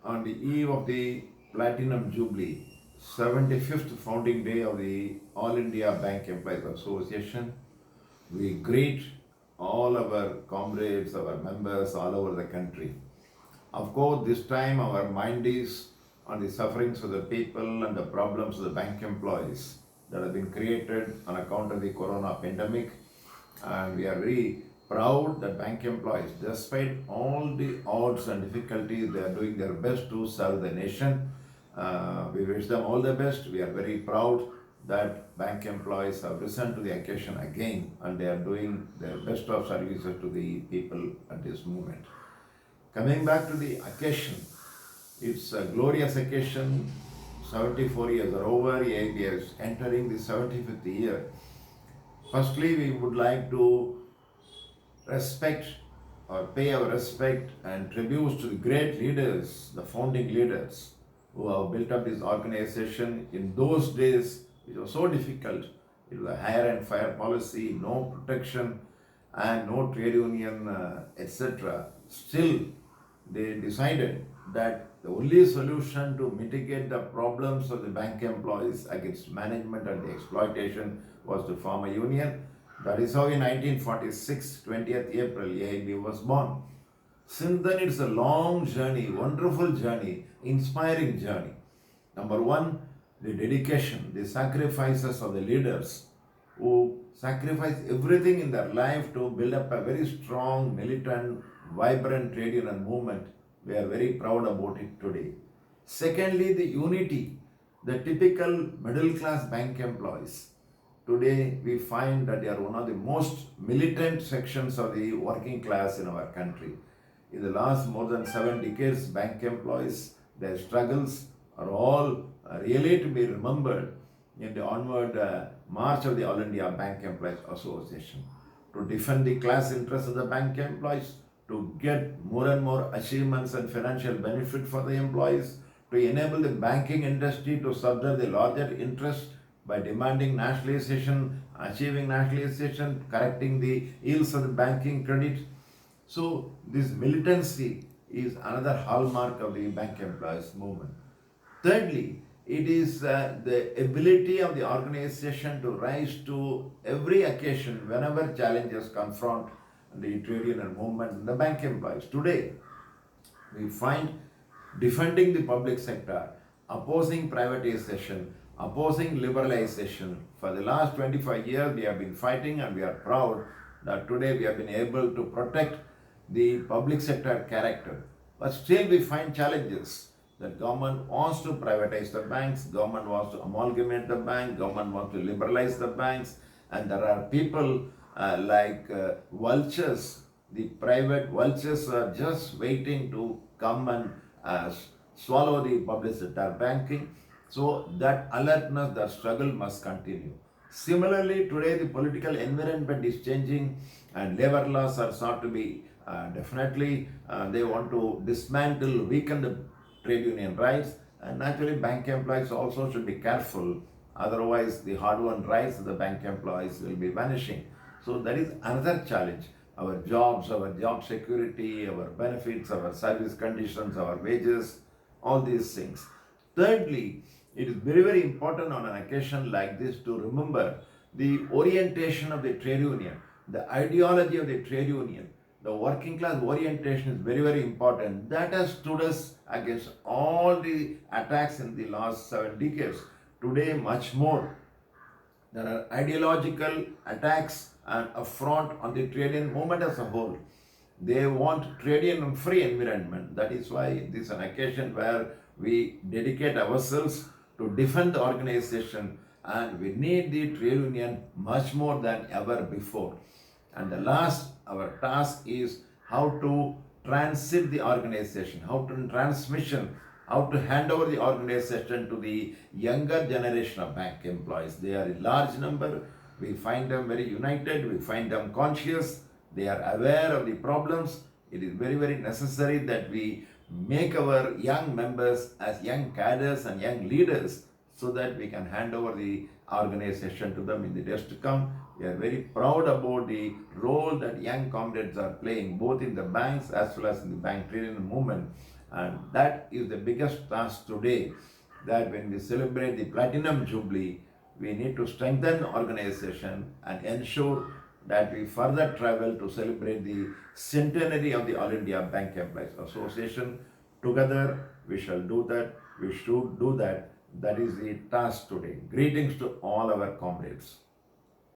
on the eve of the Platinum Jubilee, 75th founding day of the All India Bank Employees Association, we greet all our comrades, our members all over the country. Of course, this time our mind is on the sufferings of the people and the problems of the bank employees that have been created on account of the corona pandemic. And we are very proud that bank employees, despite all the odds and difficulties, they are doing their best to serve the nation. We wish them all the best. We are very proud that bank employees have risen to the occasion again and they are doing their best of services to the people at this moment. Coming back to the occasion, it's a glorious occasion. 74 years are over, AIB is entering the 75th year. Firstly, we would like to respect or pay our respect and tributes to the great leaders, the founding leaders who have built up this organization in those days. It was so difficult. It was a hire and fire policy, no protection and no trade union, etc. Still, they decided that the only solution to mitigate the problems of the bank employees against management and the exploitation was to form a union. That is how in 1946, 20th April, AIB was born. Since then, it's a long journey, wonderful journey, inspiring journey. Number one, the dedication, the sacrifices of the leaders who sacrifice everything in their life to build up a very strong, militant, vibrant trade union movement. We are very proud about it today. Secondly, the unity, the typical middle class bank employees. Today, we find that they are one of the most militant sections of the working class in our country. In the last more than 7 decades, bank employees, their struggles are all really to be remembered in the onward march of the All India Bank Employees Association to defend the class interests of the bank employees, to get more and more achievements and financial benefit for the employees, to enable the banking industry to subserve the larger interests by demanding nationalization, achieving nationalization, correcting the ills of the banking credit. So this militancy is another hallmark of the bank employees movement. Thirdly, it is the ability of the organization to rise to every occasion whenever challenges confront the trade union movement and the bank employees. Today, we find defending the public sector, opposing privatization, opposing liberalization. For the last 25 years, we have been fighting and we are proud that today we have been able to protect the public sector character. But still we find challenges. The government wants to privatize the banks, government wants to amalgamate the bank, government wants to liberalize the banks, and there are people like vultures. The private vultures are just waiting to come and swallow the public sector banking. So that alertness, that struggle must continue. Similarly, today the political environment is changing and labor laws are sought to be definitely they want to dismantle, weaken the trade union rights, and naturally bank employees also should be careful, otherwise the hard-won rights of the bank employees will be vanishing. So that is another challenge. Our jobs, our job security, our benefits, our service conditions, our wages, all these things. Thirdly, it is very, very important on an occasion like this to remember the orientation of the trade union, the ideology of the trade union. The working class orientation is very, very important. That has stood us against all the attacks in the last 7 decades. Today, much more. There are ideological attacks and affront on the trade union movement as a whole. They want trade union free environment. That is why this is an occasion where we dedicate ourselves to defend the organization, and we need the trade union much more than ever before. And the last, our task is how to transit the organization, how to transmission, how to hand over the organization to the younger generation of bank employees. They are in large number. We find them very united. We find them conscious. They are aware of the problems. It is very, very necessary that we make our young members as young cadres and young leaders so that we can hand over the organization to them in the days to come. We are very proud about the role that young comrades are playing both in the banks as well as in the bank trade union movement. And that is the biggest task today, that when we celebrate the Platinum Jubilee, we need to strengthen organization and ensure that we further travel to celebrate the centenary of the All India Bank Employees Association. Together, we shall do that. We should do that. That is the task today. Greetings to all our comrades.